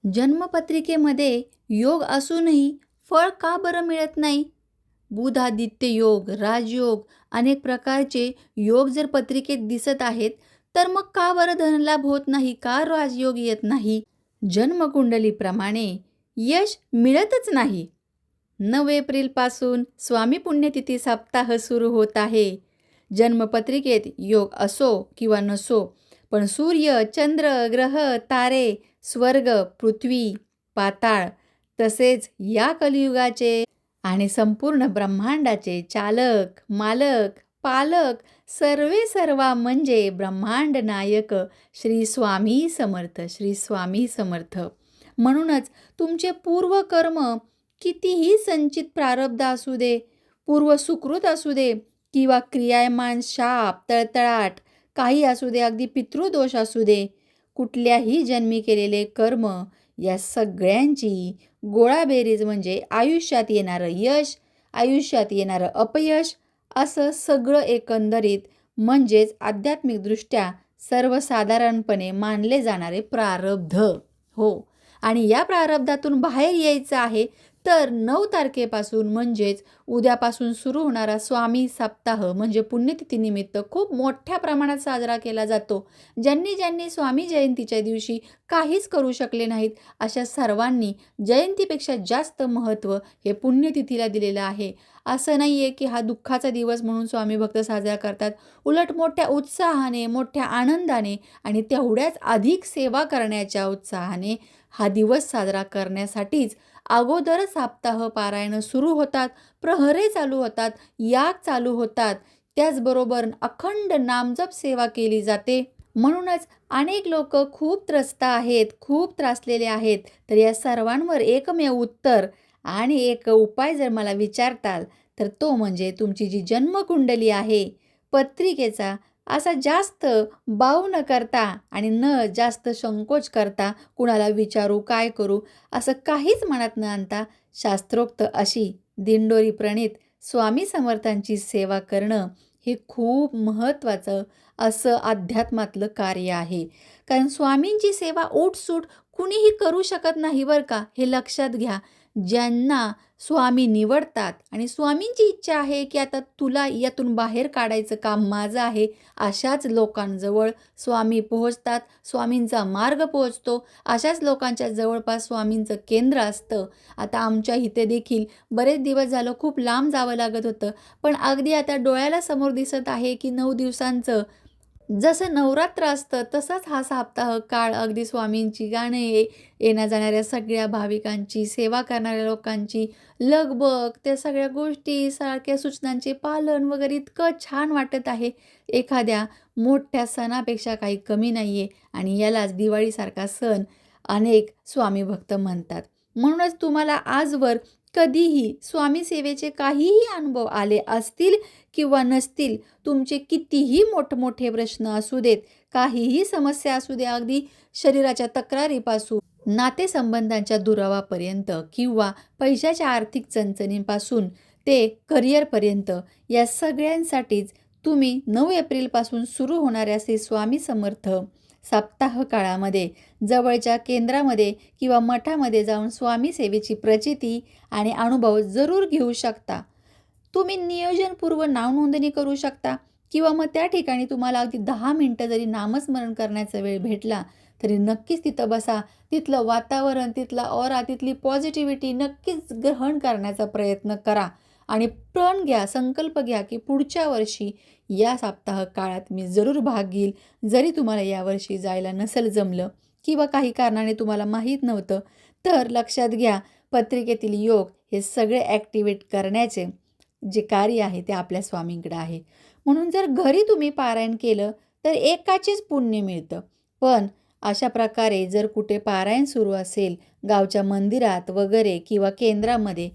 जन्मपत्रिकेमध्ये योग असूनही फळ का बरं मिळत नाही? बुधादित्य योग, राजयोग, अनेक प्रकारचे योग जर पत्रिकेत दिसत आहेत, तर मग का बरं धनलाभ होत नाही? का राजयोग येत नाही? जन्मकुंडलीप्रमाणे यश मिळतच नाही. 9 एप्रिलपासून स्वामी पुण्यतिथी सप्ताह सुरू होत आहे. जन्मपत्रिकेत योग असो किंवा नसो, पण सूर्य, चंद्र, ग्रह, तारे, स्वर्ग, पृथ्वी, पाताळ तसेच या कलियुगाचे आणि संपूर्ण ब्रह्मांडाचे चालक, मालक, पालक सर्वे सर्वा म्हणजे ब्रह्मांड नायक श्री स्वामी समर्थ, श्री स्वामी समर्थ. म्हणूनच तुमचे पूर्वकर्म कितीही संचित प्रारब्ध असू दे, पूर्व सुकृत असू दे किंवा क्रियामान शाप, तळतळाट काही असू दे, अगदी पितृदोष असू दे, कुठल्याही जन्मी केलेले कर्म या सगळ्यांची गोळाबेरीज म्हणजे आयुष्यात येणारं यश, आयुष्यात येणारं अपयश असं सगळं एकंदरीत म्हणजेच आध्यात्मिकदृष्ट्या सर्वसाधारणपणे मानले जाणारे प्रारब्ध. हो, आणि या प्रारब्धातून बाहेर यायचं आहे तर 9 तारखेपासून म्हणजेच उद्यापासून सुरू होणारा स्वामी सप्ताह म्हणजे पुण्यतिथीनिमित्त खूप मोठ्या प्रमाणात साजरा केला जातो. ज्यांनी स्वामी जयंतीच्या दिवशी काहीच करू शकले नाहीत, अशा सर्वांनी जयंतीपेक्षा जास्त महत्त्व हे पुण्यतिथीला दिलेलं आहे. असं नाही आहे की हा दुःखाचा दिवस म्हणून स्वामी भक्त साजरा करतात. उलट मोठ्या उत्साहाने, मोठ्या आनंदाने आणि तेवढ्याच अधिक सेवा करण्याच्या उत्साहाने हा दिवस साजरा करण्यासाठीच अगोदरच सप्ताह पारायण सुरू होतात, प्रहरे चालू होतात, याग चालू होतात. त्याचबरोबर अखंड नामजप सेवा केली जाते. म्हणूनच अनेक लोक खूप त्रस्त आहेत, खूप त्रासलेले आहेत. तर या सर्वांवर एकमेव उत्तर आणि एक उपाय जर मला विचारताल तर तो म्हणजे तुमची जी जन्मकुंडली आहे, पत्रिकेचा असा जास्त बाऊ न करता आणि न जास्त संकोच करता कुणाला विचारू, काय करू असं काहीच मनात न आणता शास्त्रोक्त अशी दिंडोरी प्रणीत स्वामी समर्थांची सेवा करणं हे खूप महत्त्वाचं असं अध्यात्मातलं कार्य आहे. कारण स्वामींची सेवा उठसूट कुणीही करू शकत नाही बरं का, हे लक्षात घ्या. ज्यांना स्वामी निवडतात आणि स्वामींची इच्छा आहे की आता तुला यातून बाहेर काढायचं काम माझं आहे, अशाच लोकांजवळ स्वामी पोहोचतात, स्वामींचा मार्ग पोहोचतो. अशाच लोकांच्या जवळपास स्वामींचं केंद्र असतं. आता आमच्या इथे देखील बरेच दिवस झालं खूप लांब जावं लागत होतं, पण अगदी आता डोळ्याला समोर दिसत आहे की 9 दिवसांचं जसं नवरात्र असतं तसाच हा सप्ताह काळ अगदी स्वामींची गाणे येण्या जाणाऱ्या सगळ्या भाविकांची, सेवा करणाऱ्या लोकांची लगबग, त्या सगळ्या गोष्टी, सारख्या सूचनांचे पालन वगैरे इतकं छान वाटत आहे. एखाद्या मोठ्या सणापेक्षा काही कमी नाही आहे आणि यालाच दिवाळीसारखा सण अनेक स्वामी भक्त म्हणतात. म्हणूनच तुम्हाला आजवर कधीही स्वामी सेवेचे काहीही अनुभव आले असतील किंवा नसतील, तुमचे कितीही मोठमोठे प्रश्न असू देत, काहीही समस्या असू दे, अगदी शरीराच्या तक्रारीपासून नातेसंबंधांच्या दुरावापर्यंत किंवा पैशाच्या आर्थिक चणचणीपासून ते करिअरपर्यंत या सगळ्यांसाठीच तुम्ही 9 एप्रिलपासून सुरू होणाऱ्या श्री स्वामी समर्थ सप्ताह काळामध्ये जवळच्या केंद्रामध्ये किंवा मठामध्ये जाऊन स्वामी सेवेची प्रचिती आणि अनुभव जरूर घेऊ शकता. तुम्ही नियोजनपूर्व नावनोंदणी करू शकता किंवा मग त्या ठिकाणी तुम्हाला अगदी 10 मिनटं जरी नामस्मरण करण्याचा वेळ भेटला तरी नक्कीच तिथं बसा. तिथलं वातावरण, तिथला ऑरा, तिथली पॉझिटिव्हिटी नक्कीच ग्रहण करण्याचा प्रयत्न करा आणि प्रण घ्या, संकल्प घ्या की पुढच्या वर्षी या सप्ताह काळात मी जरूर भाग घेईल. जरी तुम्हाला यावर्षी जायला नसेल जमलं किंवा काही कारणाने तुम्हाला माहीत नव्हतं, तर लक्षात घ्या पत्रिकेतील योग हे सगळे ॲक्टिवेट करण्याचे जे कार्य आहे ते आपल्या स्वामींकडे आहे. म्हणून जर घरी तुम्ही पारायण केलं तर एकाचेच पुण्य मिळतं. पण अशा प्रकारे जर कुठे पारायण सुरू असेल गावच्या मंदिरात वगैरे किंवा केंद्रामध्ये,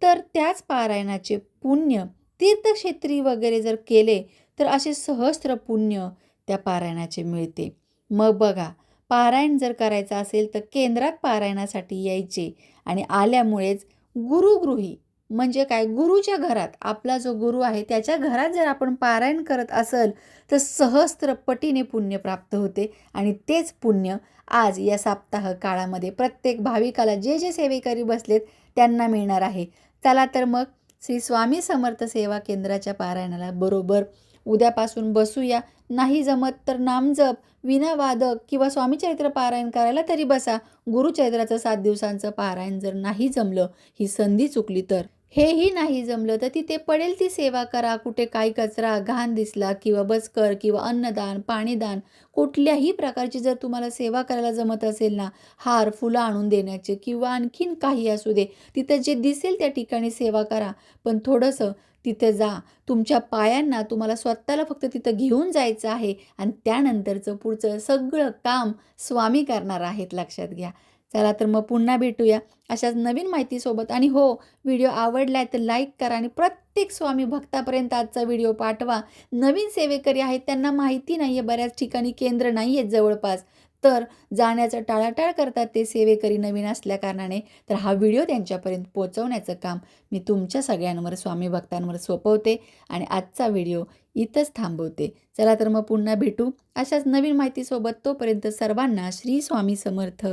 तर त्याच पारायणाचे पुण्य तीर्थक्षेत्री वगैरे जर केले तर असे सहस्त्र पुण्य त्या पारायणाचे मिळते. मग बघा, पारायण जर करायचं असेल तर केंद्रात पारायणासाठी यायचे आणि आल्यामुळेच गुरुगृही म्हणजे काय, गुरुच्या घरात आपला जो गुरु आहे त्याच्या घरात जर आपण पारायण करत असेल तर सहस्त्र पटीने पुण्य प्राप्त होते आणि तेच पुण्य आज या सप्ताह काळामध्ये प्रत्येक भाविकाला जे जे सेवेकरी बसलेत त्यांना मिळणार आहे. चला तर मग श्री स्वामी समर्थ सेवा केंद्राच्या पारायणाला बरोबर उद्यापासून बसूया. नाही जमत तर नामजप, वीणावादक किंवा स्वामीचरित्र पारायण करायला तरी बसा. गुरुचरित्राचं 7 दिवसांचं पारायण जर नाही जमलं, ही संधी चुकली तर. हेही नाही जमलं तर तिथे पडेल ती सेवा करा. कुठे काही कचरा, घाण दिसला किंवा बसकर किंवा अन्नदान, पाणीदान कुठल्याही प्रकारची जर तुम्हाला सेवा करायला जमत असेल ना, हार, फुलं आणून देण्याचे किंवा आणखीन काही असू दे, तिथं जे दिसेल त्या ठिकाणी सेवा करा. पण थोडंसं तिथे जा. तुमच्या पायांना तुम्हाला स्वतःला फक्त तिथं घेऊन जायचं आहे आणि त्यानंतरचं पुढचं सगळं काम स्वामी करणार आहेत, लक्षात घ्या. चला तर मग पुन्हा भेटूया अशाच नवीन माहितीसोबत. आणि हो, व्हिडिओ आवडला तर लाईक करा आणि प्रत्येक स्वामी भक्तापर्यंत आजचा व्हिडिओ पाठवा. नवीन सेवेकरी आहेत, त्यांना माहिती नाही आहे, बऱ्याच ठिकाणी केंद्र नाही आहेत जवळपास, तर जाण्याचं टाळाटाळ करतात ते सेवेकरी नवीन असल्याकारणाने. तर हा व्हिडिओ त्यांच्यापर्यंत पोहोचवण्याचं काम मी तुमच्या सगळ्यांवर, स्वामी भक्तांवर सोपवते आणि आजचा व्हिडिओ इथंच थांबवते. चला तर मग पुन्हा भेटू अशाच नवीन माहितीसोबत. तोपर्यंत सर्वांना श्री स्वामी समर्थ.